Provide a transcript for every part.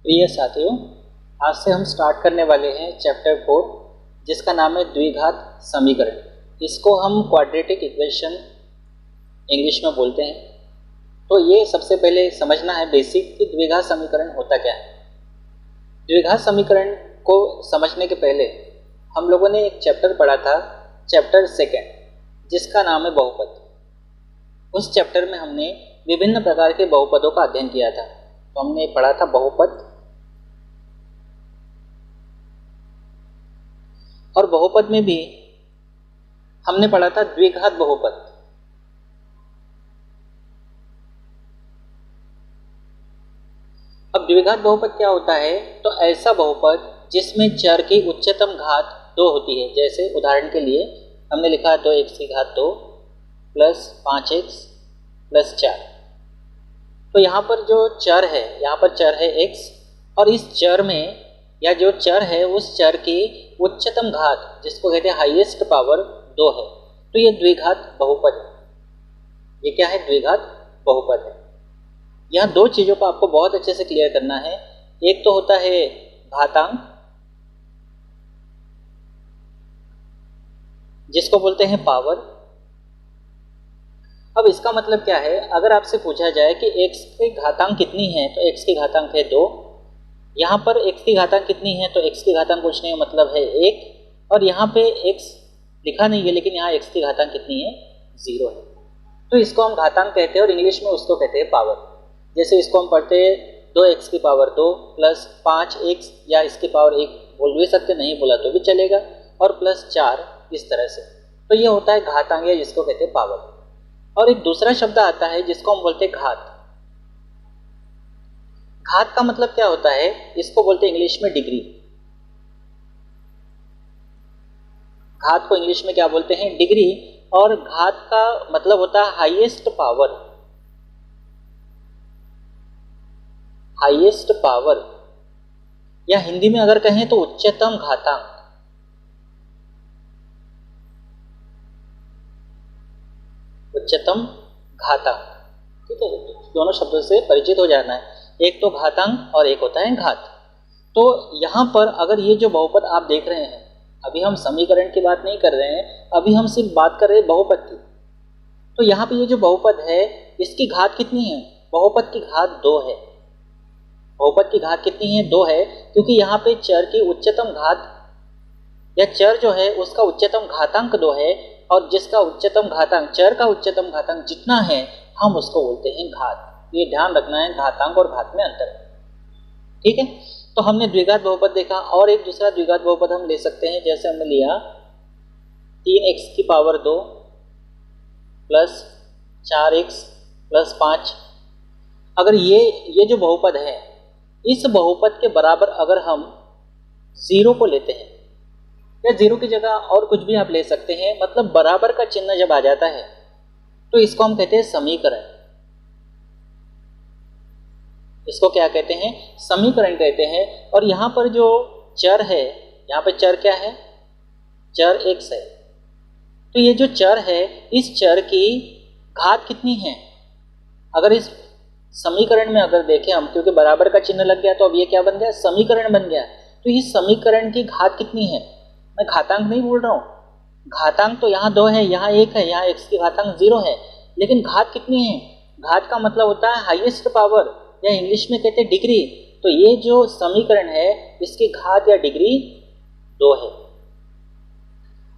प्रिय साथियों, आज से हम स्टार्ट करने वाले हैं चैप्टर 4 जिसका नाम है द्विघात समीकरण। इसको हम क्वाड्रेटिक इक्वेशन इंग्लिश में बोलते हैं। तो ये सबसे पहले समझना है बेसिक कि द्विघात समीकरण होता क्या है। द्विघात समीकरण को समझने के पहले हम लोगों ने एक चैप्टर पढ़ा था, चैप्टर 2 जिसका नाम है बहुपद। उस चैप्टर में हमने विभिन्न प्रकार के बहुपदों का अध्ययन किया था। तो हमने पढ़ा था बहुपद, और बहुपद में भी हमने पढ़ा था द्विघात बहुपद। अब द्विघात बहुपद क्या होता है? तो ऐसा बहुपद जिसमें चर की उच्चतम घात 2 होती है। जैसे उदाहरण के लिए हमने लिखा 2x की घात 2 प्लस 5x प्लस 4। तो यहाँ पर जो चर है, यहाँ पर चर है x, और इस चर में या जो चर है उस चर की उच्चतम घात जिसको कहते हैं हाईएस्ट पावर 2 है। तो ये द्विघात बहुपद है। ये क्या है? द्विघात बहुपद है। यहाँ दो चीज़ों को आपको बहुत अच्छे से क्लियर करना है। एक तो होता है घातांक जिसको बोलते हैं पावर। अब इसका मतलब क्या है? अगर आपसे पूछा जाए कि x की घातांक कितनी है तो x की घातांक है 2। यहाँ पर x की घातांक कितनी है तो x की घातांक पूछने का मतलब है 1, और यहाँ पे x लिखा नहीं है लेकिन यहाँ x की घातांक कितनी है? 0 है। तो इसको हम घातांक कहते हैं और इंग्लिश में उसको कहते हैं पावर। जैसे इसको हम पढ़ते हैं 2x की पावर 2 प्लस 5x, या इसकी पावर 1 बोल भी सकते, नहीं बोला तो भी चलेगा, और प्लस 4, इस तरह से। तो ये होता है घातांक, या जिसको कहते हैं पावर। और एक दूसरा शब्द आता है जिसको हम बोलते हैं घात। घात का मतलब क्या होता है? इसको बोलते हैं इंग्लिश में डिग्री। घात को इंग्लिश में क्या बोलते हैं? डिग्री। और घात का मतलब होता है हाईएस्ट पावर। हाईएस्ट पावर, या हिंदी में अगर कहें तो उच्चतम घातांक। उच्चतम घातांक, ठीक है। दोनों शब्दों से परिचित हो जाना है। एक तो घातांक और एक होता है घात। तो यहाँ पर अगर ये जो बहुपद आप देख रहे हैं, अभी हम समीकरण की बात नहीं कर रहे हैं, अभी हम सिर्फ बात कर रहे हैं बहुपद की। तो यहाँ पे ये जो बहुपद है इसकी घात कितनी है? बहुपद की घात 2 है। बहुपद की घात कितनी है? 2 है, क्योंकि यहाँ पे चर की उच्चतम घात, या चर जो है उसका उच्चतम घातांक 2 है, और जिसका उच्चतम घातांक, चर का उच्चतम घातांक जितना है हम उसको बोलते हैं घात। ये ध्यान रखना है, घातांक और घात में अंतर है, ठीक है। तो हमने द्विघात बहुपद देखा, और एक दूसरा द्विघात बहुपद हम ले सकते हैं। जैसे हमने लिया 3x की पावर 2 प्लस 4x प्लस 5। अगर ये जो बहुपद है, इस बहुपद के बराबर अगर हम 0 को लेते हैं, या 0 की जगह और कुछ भी आप ले सकते हैं, मतलब बराबर का चिन्ह जब आ जाता है तो इसको हम कहते हैं समीकरण। इसको क्या कहते हैं? समीकरण कहते हैं। और यहाँ पर जो चर है, यहाँ पर चर क्या है? चर x है। तो ये जो चर है, इस चर की घात कितनी है? अगर इस समीकरण में अगर देखें हम, क्योंकि बराबर का चिन्ह लग गया तो अब ये क्या बन गया? समीकरण बन गया। तो इस समीकरण की घात कितनी है? मैं घातांक नहीं बोल रहा हूँ। घातांक तो यहाँ 2 है, यहाँ 1 है, यहाँ x की घातांक 0 है, लेकिन घात कितनी है? घात का मतलब होता है हाईएस्ट पावर, या इंग्लिश में कहते हैं डिग्री। तो ये जो समीकरण है इसकी घात या डिग्री 2 है।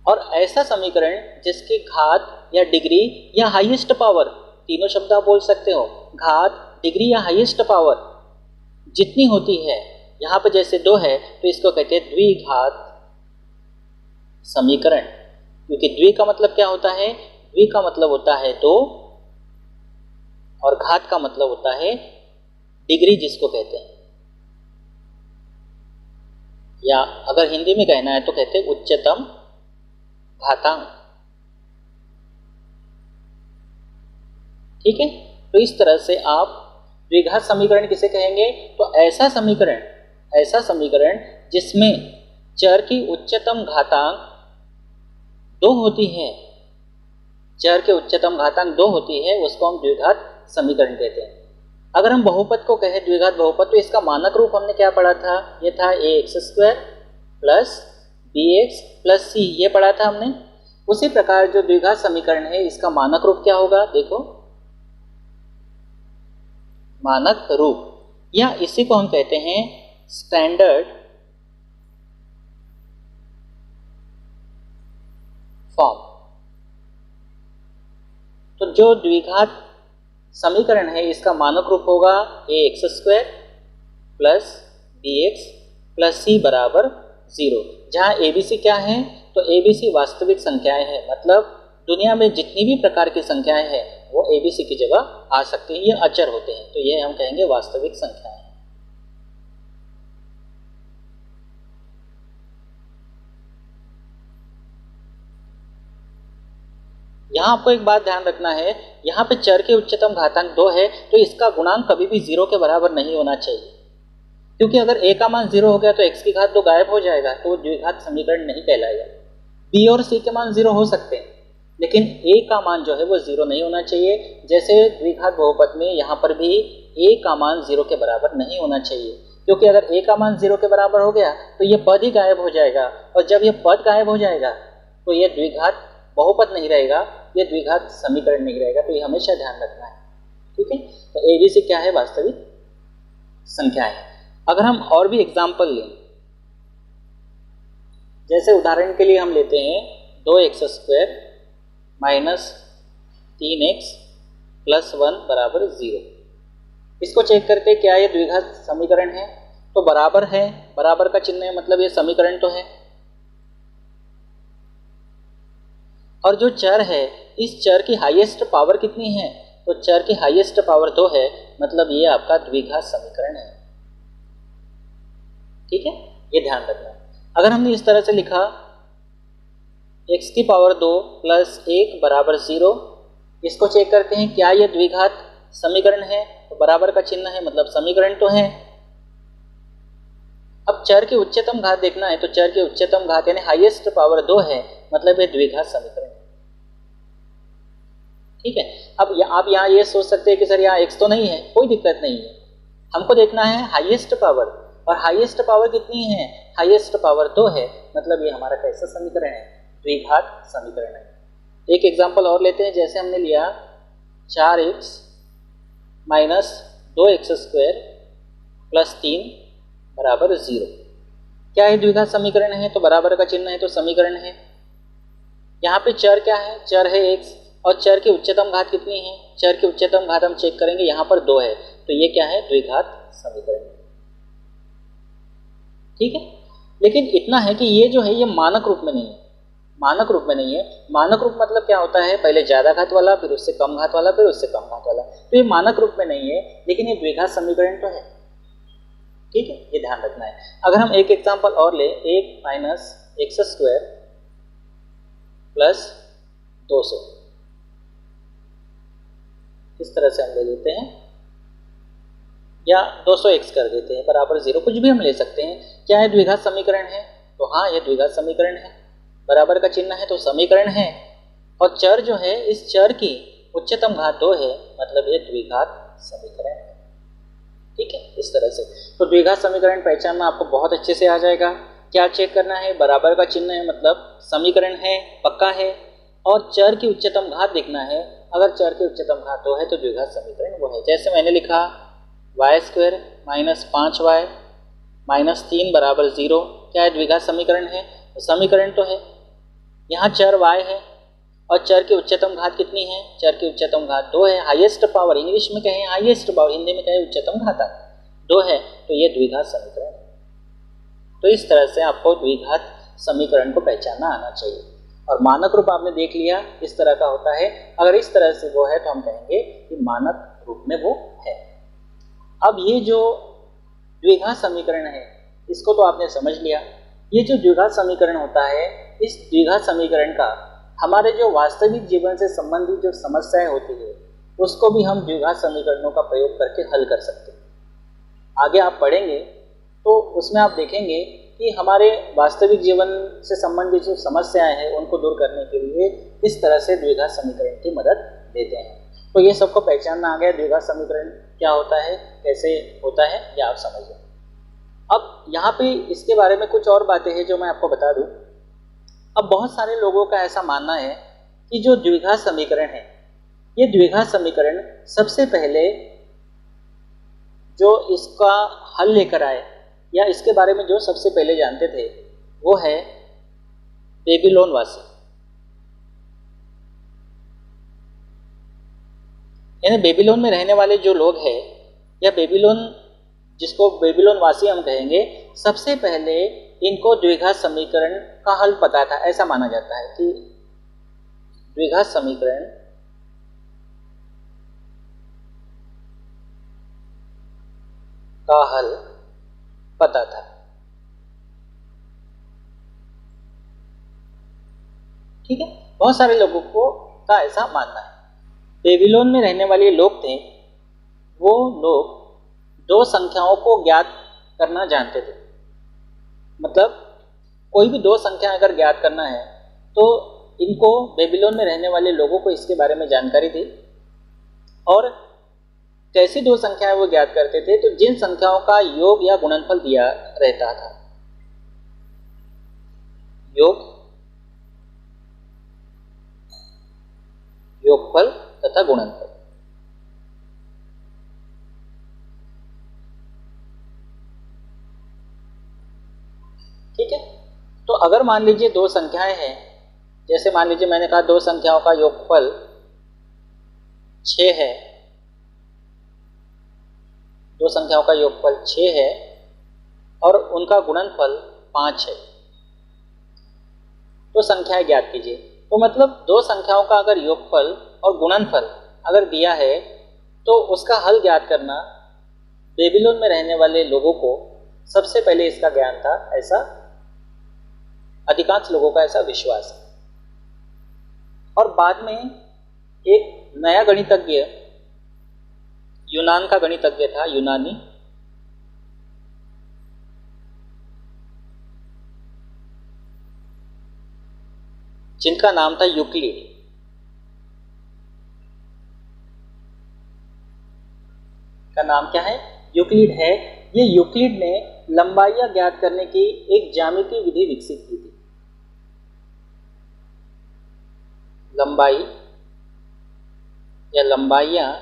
और ऐसा समीकरण जिसकी घात या डिग्री या हाईएस्ट पावर, तीनों शब्द आप बोल सकते हो, घात, डिग्री या हाईएस्ट पावर जितनी होती है, यहाँ पर जैसे 2 है तो इसको कहते हैं द्विघात समीकरण। क्योंकि द्वि का मतलब क्या होता है? द्वि का मतलब होता है 2, और घात का मतलब होता है डिग्री जिसको कहते हैं, या अगर हिंदी में कहना है तो कहते हैं उच्चतम घातांक, ठीक है। तो इस तरह से आप द्विघात समीकरण किसे कहेंगे? तो ऐसा समीकरण जिसमें चर की उच्चतम घातांक 2 होती है, चर के उच्चतम घातांक 2 होती है, उसको हम द्विघात समीकरण कहते हैं। अगर हम बहुपद को कहें द्विघात बहुपद, तो इसका मानक रूप हमने क्या पढ़ा था, ये था ax² plus bx plus c, ये पढ़ा था हमने। उसी प्रकार जो द्विघात समीकरण है इसका मानक रूप क्या होगा, देखो मानक रूप, या इसी को हम कहते हैं स्टैंडर्ड फॉर्म। तो जो द्विघात समीकरण है इसका मानक रूप होगा ax² plus bx plus c बराबर 0, जहाँ abc क्या है, तो abc वास्तविक संख्याएं हैं, मतलब दुनिया में जितनी भी प्रकार की संख्याएं हैं वो abc की जगह आ सकती हैं, ये अचर होते हैं, तो ये हम कहेंगे वास्तविक संख्याएं। यहाँ आपको एक बात ध्यान रखना है, यहाँ पे चर के उच्चतम घातांक 2 है, तो इसका गुणांक कभी भी 0 के बराबर नहीं होना चाहिए, क्योंकि अगर a का मान 0 हो गया तो x की घात 2 गायब हो जाएगा, तो द्विघात समीकरण नहीं कहलाएगा। b और c के मान 0 हो सकते हैं, लेकिन a का मान जो है वो 0 नहीं होना चाहिए। जैसे द्विघात बहुपद में यहाँ पर भी a का मान 0 के बराबर नहीं होना चाहिए, क्योंकि अगर a का मान 0 के बराबर हो गया तो ये पद ही गायब हो जाएगा, और जब ये पद गायब हो जाएगा तो ये द्विघात बहुपद नहीं रहेगा, ये द्विघात समीकरण नहीं रहेगा, तो ये हमेशा ध्यान रखना है, ठीक है। तो abc क्या है, वास्तविक संख्या है। अगर हम और भी एग्जाम्पल लें, जैसे उदाहरण के लिए हम लेते हैं 2x² माइनस 3x प्लस 1 बराबर 0, इसको चेक करते क्या ये द्विघात समीकरण है, तो बराबर है, बराबर का चिन्ह है, मतलब ये समीकरण तो है। और जो चर है, इस चर की हाईएस्ट पावर कितनी है, तो चर की हाईएस्ट पावर 2 है, मतलब ये आपका द्विघात समीकरण है, ठीक है, ये ध्यान रखना। अगर हमने इस तरह से लिखा x की पावर 2 प्लस 1 बराबर 0, इसको चेक करते हैं क्या ये द्विघात समीकरण है, तो बराबर का चिन्ह है, मतलब समीकरण तो है। अब चर की उच्चतम घात देखना है, तो चर की उच्चतम घात यानी हाईएस्ट पावर 2 है, मतलब ये द्विघात समीकरण है, ठीक है। अब आप यहाँ ये सोच सकते हैं कि सर यहाँ x तो नहीं है, कोई दिक्कत नहीं है, हमको देखना है हाईएस्ट पावर, और हाईएस्ट पावर कितनी है, हाईएस्ट पावर 2 है, मतलब ये हमारा कैसा समीकरण है, द्विघात समीकरण है। एक एग्जांपल और लेते हैं, जैसे हमने लिया 4x माइनस 2x² प्लस 3 बराबर 0, क्या है द्विघात समीकरण है, तो बराबर का चिन्ह है, तो समीकरण है। यहाँ पे चर क्या है, चर है x, और चर की उच्चतम घात कितनी है, चर की उच्चतम घात हम चेक करेंगे, यहाँ पर 2 है, तो ये क्या है, द्विघात समीकरण, ठीक है। लेकिन इतना है कि ये जो है ये मानक रूप में नहीं है, मानक रूप में नहीं है। मानक रूप मतलब क्या होता है, पहले ज्यादा घात वाला, फिर उससे कम घात वाला, फिर उससे कम घात वाला, तो ये मानक रूप में नहीं है, लेकिन ये द्विघात समीकरण तो है, ठीक है, ये ध्यान रखना है। अगर हम एक एग्जांपल और ले, 1 माइनस x² प्लस 200, इस तरह से हम ले लेते हैं, या 200x कर देते हैं बराबर 0, कुछ भी हम ले सकते हैं। क्या है, द्विघात समीकरण है, तो हाँ ये द्विघात समीकरण है, बराबर का चिन्ह है, तो समीकरण है। और चर जो है, इस चर की उच्चतम घात 2 है, मतलब ये द्विघात समीकरण है, ठीक है, इस तरह से। तो द्विघात समीकरण पहचानना आपको बहुत अच्छे से आ जाएगा। क्या चेक करना है, बराबर का चिन्ह है, मतलब समीकरण है, पक्का है, और चर की उच्चतम घात देखना है। अगर चर की उच्चतम घात 2 है तो द्विघात समीकरण वो है। जैसे मैंने लिखा y² माइनस 5y माइनस 3 बराबर 0, क्या है, द्विघात समीकरण है, तो समीकरण तो है। यहाँ चर y है और चर की उच्चतम घात कितनी है, चर की उच्चतम घात 2 है, हाईएस्ट पावर, इंग्लिश में कहें हाईएस्ट पावर, हिंदी में कहें उच्चतम घातांक 2 है, तो ये द्विघात समीकरण है। तो इस तरह से आपको द्विघात समीकरण को पहचानना आना चाहिए। और मानक रूप आपने देख लिया इस तरह का होता है, अगर इस तरह से वो है तो हम कहेंगे कि मानक रूप में वो है। अब ये जो द्विघात समीकरण है इसको तो आपने समझ लिया। ये जो द्विघात समीकरण होता है, इस द्विघात समीकरण का हमारे जो वास्तविक जीवन से संबंधित जो समस्याएं होती है उसको भी हम द्विघात समीकरणों का प्रयोग करके हल कर सकते हैं। आगे आप पढ़ेंगे तो उसमें आप देखेंगे कि हमारे वास्तविक जीवन से संबंधित जो समस्याएं हैं उनको दूर करने के लिए इस तरह से द्विघात समीकरण की मदद लेते हैं। तो ये सबको पहचानना आ गया द्विघात समीकरण क्या होता है, कैसे होता है, या आप समझिए। अब यहाँ पे इसके बारे में कुछ और बातें हैं जो मैं आपको बता दूँ। अब बहुत सारे लोगों का ऐसा मानना है कि जो द्विघात समीकरण है, ये द्विघात समीकरण सबसे पहले जो इसका हल लेकर आए या इसके बारे में जो सबसे पहले जानते थे वो है बेबीलोन वासी, यानी बेबीलोन में रहने वाले जो लोग हैं या बेबीलोन, जिसको बेबीलोन वासी हम कहेंगे, सबसे पहले इनको द्विघात समीकरण का हल पता था। ऐसा माना जाता है कि द्विघात समीकरण का हल पता था। ठीक है, बहुत सारे लोगों को का ऐसा मानना है। बेबीलोन में रहने वाले लोग थे, वो लोग दो संख्याओं को ज्ञात करना जानते थे। मतलब कोई भी दो संख्या अगर ज्ञात करना है तो इनको, बेबीलोन में रहने वाले लोगों को इसके बारे में जानकारी थी। और कैसी दो संख्याएं वो ज्ञात करते थे, तो जिन संख्याओं का योग या गुणनफल दिया रहता था, योग, योगफल तथा गुणनफल। ठीक है, तो अगर मान लीजिए दो संख्याएं हैं, जैसे मान लीजिए मैंने कहा दो संख्याओं का योगफल 6 है, दो संख्याओं का योगफल 6 है और उनका गुणनफल 5 है, तो संख्याएं ज्ञात कीजिए। तो मतलब दो संख्याओं का अगर योगफल और गुणनफल अगर दिया है तो उसका हल ज्ञात करना बेबीलोन में रहने वाले लोगों को सबसे पहले इसका ज्ञान था, ऐसा अधिकांश लोगों का ऐसा विश्वास है। और बाद में एक नया गणितज्ञ, यूनान का गणितज्ञ था, यूनानी, जिनका नाम था यूक्लिड। का नाम क्या है? यूक्लिड है। ये यूक्लिड ने लंबाइयां ज्ञात करने की एक ज्यामितीय विधि विकसित की थी। लंबाई या लंबाइयां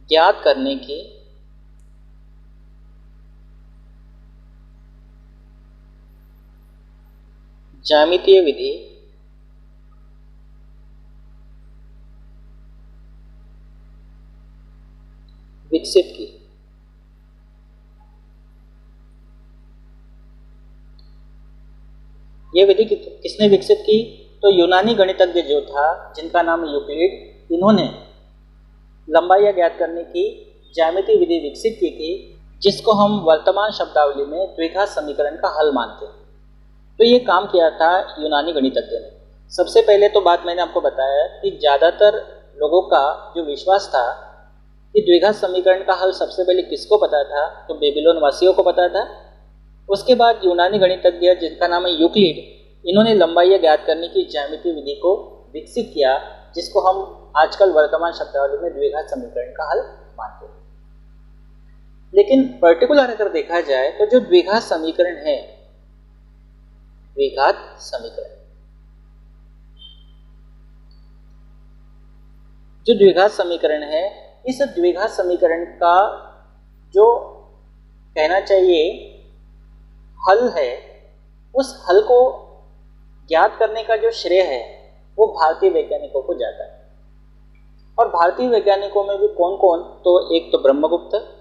ज्ञात करने की ज्यामितीय विधि विकसित की। यह विधि किसने विकसित की? तो यूनानी गणितज्ञ जो था, जिनका नाम यूक्लिड, इन्होंने लंबाइयां ज्ञात करने की ज्यामितीय विधि विकसित की थी, जिसको हम वर्तमान शब्दावली में द्विघात समीकरण का हल मानते हैं। तो ये काम किया था यूनानी गणितज्ञ ने। सबसे पहले तो बात मैंने आपको बताया कि ज़्यादातर लोगों का जो विश्वास था कि द्विघात समीकरण का हल सबसे पहले किसको पता था, तो बेबीलोन वासियों को पता था। उसके बाद यूनानी गणितज्ञ, जिनका नाम है यूक्लिड, इन्होंने लंबाइयां ज्ञात करने की ज्यामितीय विधि को विकसित किया, जिसको हम आजकल वर्तमान शब्दावली में द्विघात समीकरण का हल मानते हैं। लेकिन पर्टिकुलर अगर देखा जाए तो जो द्विघात समीकरण है, द्विघात समीकरण, जो द्विघात समीकरण है, इस द्विघात समीकरण का जो कहना चाहिए हल है, उस हल को ज्ञात करने का जो श्रेय है वो भारतीय वैज्ञानिकों को जाता है। और भारतीय वैज्ञानिकों में भी कौन कौन? तो एक तो ब्रह्मगुप्त,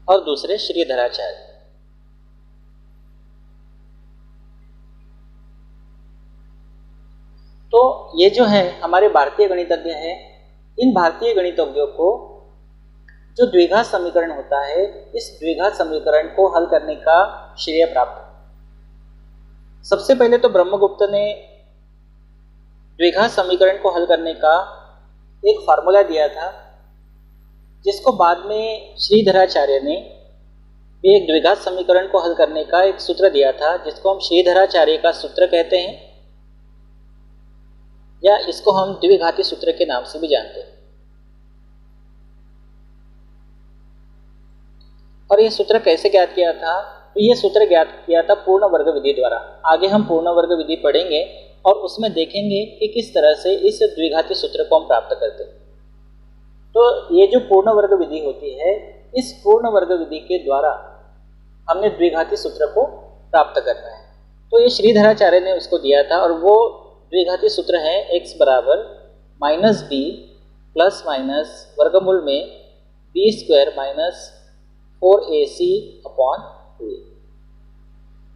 और दूसरे श्रीधराचार्य। तो ये जो है हमारे भारतीय गणितज्ञ हैं, इन भारतीय गणितज्ञों को जो द्विघात समीकरण होता है, इस द्विघात समीकरण को हल करने का श्रेय प्राप्त है। सबसे पहले तो ब्रह्मगुप्त ने द्विघात समीकरण को हल करने का एक फार्मूला दिया था, जिसको बाद में श्रीधराचार्य ने भी एक द्विघात समीकरण को हल करने का एक सूत्र दिया था, जिसको हम श्रीधराचार्य का सूत्र कहते हैं, या इसको हम द्विघाती सूत्र के नाम से भी जानते हैं। और ये सूत्र कैसे ज्ञात किया था? तो ये सूत्र ज्ञात किया था पूर्ण वर्ग विधि द्वारा। आगे हम पूर्ण वर्ग विधि पढ़ेंगे और उसमें देखेंगे कि किस तरह से इस द्विघाती सूत्र को हम प्राप्त करते हैं। तो ये जो पूर्ण वर्ग विधि होती है, इस पूर्ण वर्ग विधि के द्वारा हमने द्विघाती सूत्र को प्राप्त करना है। तो ये श्रीधराचार्य ने उसको दिया था और वो द्विघाती सूत्र है x बराबर माइनस बी प्लस माइनस वर्गमूल में B square minus 4ac upon 2a।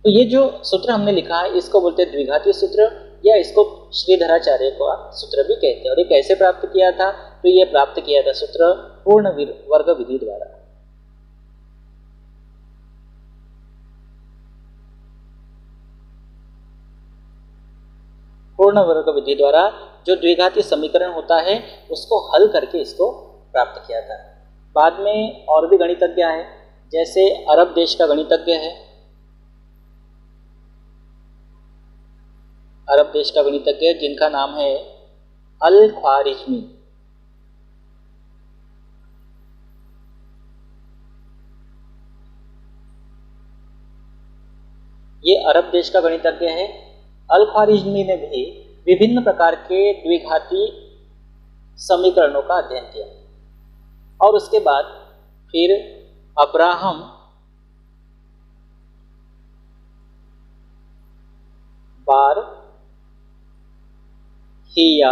तो ये जो सूत्र हमने लिखा है इसको बोलते हैं द्विघाती सूत्र, या इसको श्रीधराचार्य का सूत्र भी कहते हैं। और ये कैसे प्राप्त किया था? तो ये प्राप्त किया था सूत्र पूर्ण वर्ग विधि द्वारा। पूर्ण वर्ग विधि द्वारा जो द्विघाती समीकरण होता है उसको हल करके इसको प्राप्त किया था। बाद में और भी गणितज्ञ हैं, जैसे अरब देश का गणितज्ञ है, अरब देश का गणितज्ञ जिनका नाम है अल ख्वारिज़मी। ये अरब देश का गणितज्ञ है। अल ख्वारिज़मी ने भी विभिन्न प्रकार के द्विघाती समीकरणों का अध्ययन किया और उसके बाद फिर अब्राहम बार हिया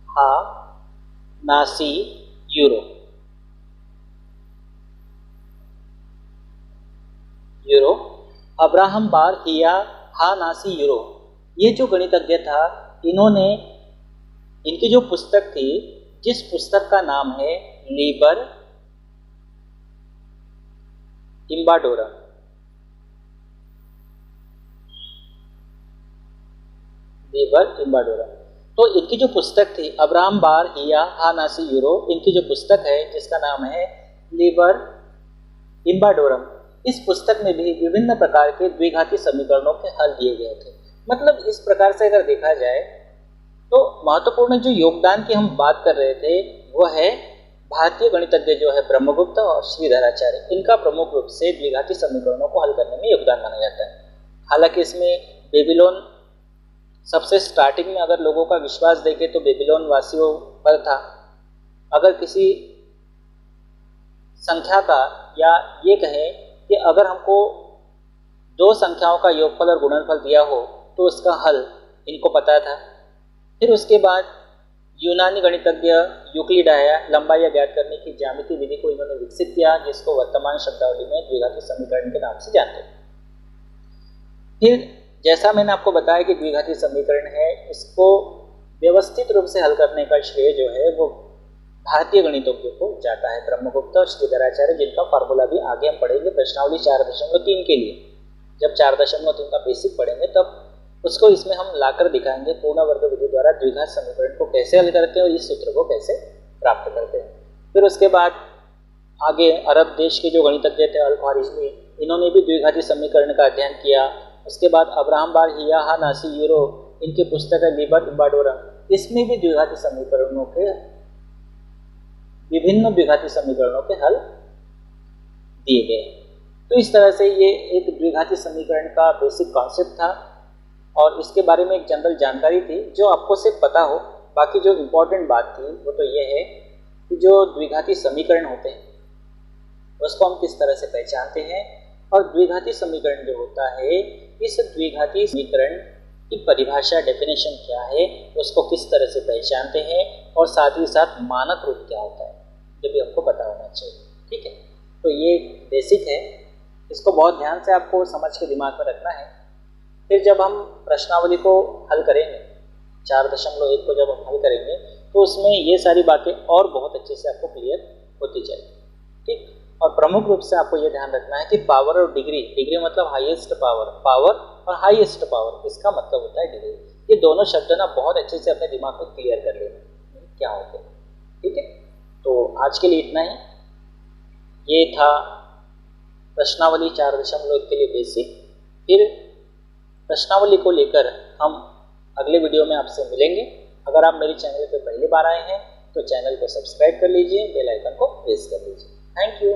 हा नासी यूरो अब्राहम बार हिया हा नासी यूरो, ये जो गणितज्ञ था, इन्होंने इनकी जो पुस्तक थी, जिस पुस्तक का नाम है लीबर इम्बाडोरम, तो इनकी जो पुस्तक थी अब्राहम बार हिया हा नासी यूरो, इनकी जो पुस्तक है जिसका नाम है लीबर इम्बाडोरम, इस पुस्तक में भी विभिन्न प्रकार के द्विघाती समीकरणों के हल दिए गए थे। मतलब इस प्रकार से अगर देखा जाए तो महत्वपूर्ण जो योगदान की हम बात कर रहे थे वो है भारतीय गणितज्ञ जो है ब्रह्मगुप्त और श्रीधराचार्य, इनका प्रमुख रूप से द्विघाती समीकरणों को हल करने में योगदान माना जाता है। हालांकि इसमें बेबीलोन सबसे स्टार्टिंग में अगर लोगों का विश्वास देखें तो बेबीलोन वासियों पर था। अगर किसी संख्या का, या ये कहें कि अगर हमको दो संख्याओं का योगफल और गुणनफल दिया हो तो उसका हल इनको पता था। फिर उसके बाद यूनानी गणितज्ञ यूक्लिड आया, लंबाई ज्ञात करने की ज्यामितीय विधि को इन्होंने विकसित किया, जिसको वर्तमान शब्दावली में द्विघाती समीकरण के नाम से जानते हैं। फिर जैसा मैंने आपको बताया कि द्विघाती समीकरण है, इसको व्यवस्थित रूप से हल करने का श्रेय जो है वो भारतीय गणितज्ञों को जाता है, ब्रह्मगुप्त और श्रीधराचार्य, जिनका फार्मूला भी आगे हम पढ़ेंगे प्रश्नावली 4.3 के लिए। जब 4.3 का बेसिक पढ़ेंगे तब उसको इसमें हम लाकर दिखाएंगे पूर्ण वर्ग विधि द्वारा द्विघात समीकरण को कैसे हल करते हैं और इस सूत्र को कैसे प्राप्त करते हैं। फिर उसके बाद आगे अरब देश के जो गणितज्ञ थे अल ख्वारिज़मी, इन्होंने भी द्विघाती समीकरण का अध्ययन किया। उसके बाद अब्राहम बार हिया हा नासी यूरो, इनकी पुस्तक है लीबर इम्बाडोरम, इसमें भी द्विघाती समीकरणों के विभिन्न द्विघाती समीकरणों के हल दिए गए। तो इस तरह से ये एक द्विघाती समीकरण का बेसिक कॉन्सेप्ट था और इसके बारे में एक जनरल जानकारी थी जो आपको सिर्फ पता हो। बाकी जो इम्पोर्टेंट बात थी वो तो ये है कि जो द्विघाती समीकरण होते हैं उसको हम किस तरह से पहचानते हैं और द्विघाती समीकरण जो होता है, इस द्विघाती समीकरण की परिभाषा डेफिनेशन क्या है, उसको किस तरह से पहचानते हैं और साथ ही साथ मानक रूप क्या होता है, ये भी हमको पता होना चाहिए। ठीक है, तो ये बेसिक है, इसको बहुत ध्यान से आपको समझ के दिमाग में रखना है। फिर जब हम प्रश्नावली को हल करेंगे, 4.1 को जब हम हल करेंगे तो उसमें ये सारी बातें और बहुत अच्छे से आपको क्लियर होती जाएगी। ठीक, और प्रमुख रूप से आपको ये ध्यान रखना है कि पावर और डिग्री, डिग्री मतलब हाईएस्ट पावर, पावर और हाईएस्ट पावर, इसका मतलब होता है डिग्री। ये दोनों शब्द ना बहुत अच्छे से अपने दिमाग में क्लियर कर लेना क्या होते हैं। ठीक है, तो आज के लिए इतना ही। ये था प्रश्नावली 4.1 के लिए बेसिक। फिर प्रश्नावली को लेकर हम अगले वीडियो में आपसे मिलेंगे। अगर आप मेरे चैनल पर पहली बार आए हैं तो चैनल को सब्सक्राइब कर लीजिए, बेल आइकन को प्रेस कर लीजिए। Thank you.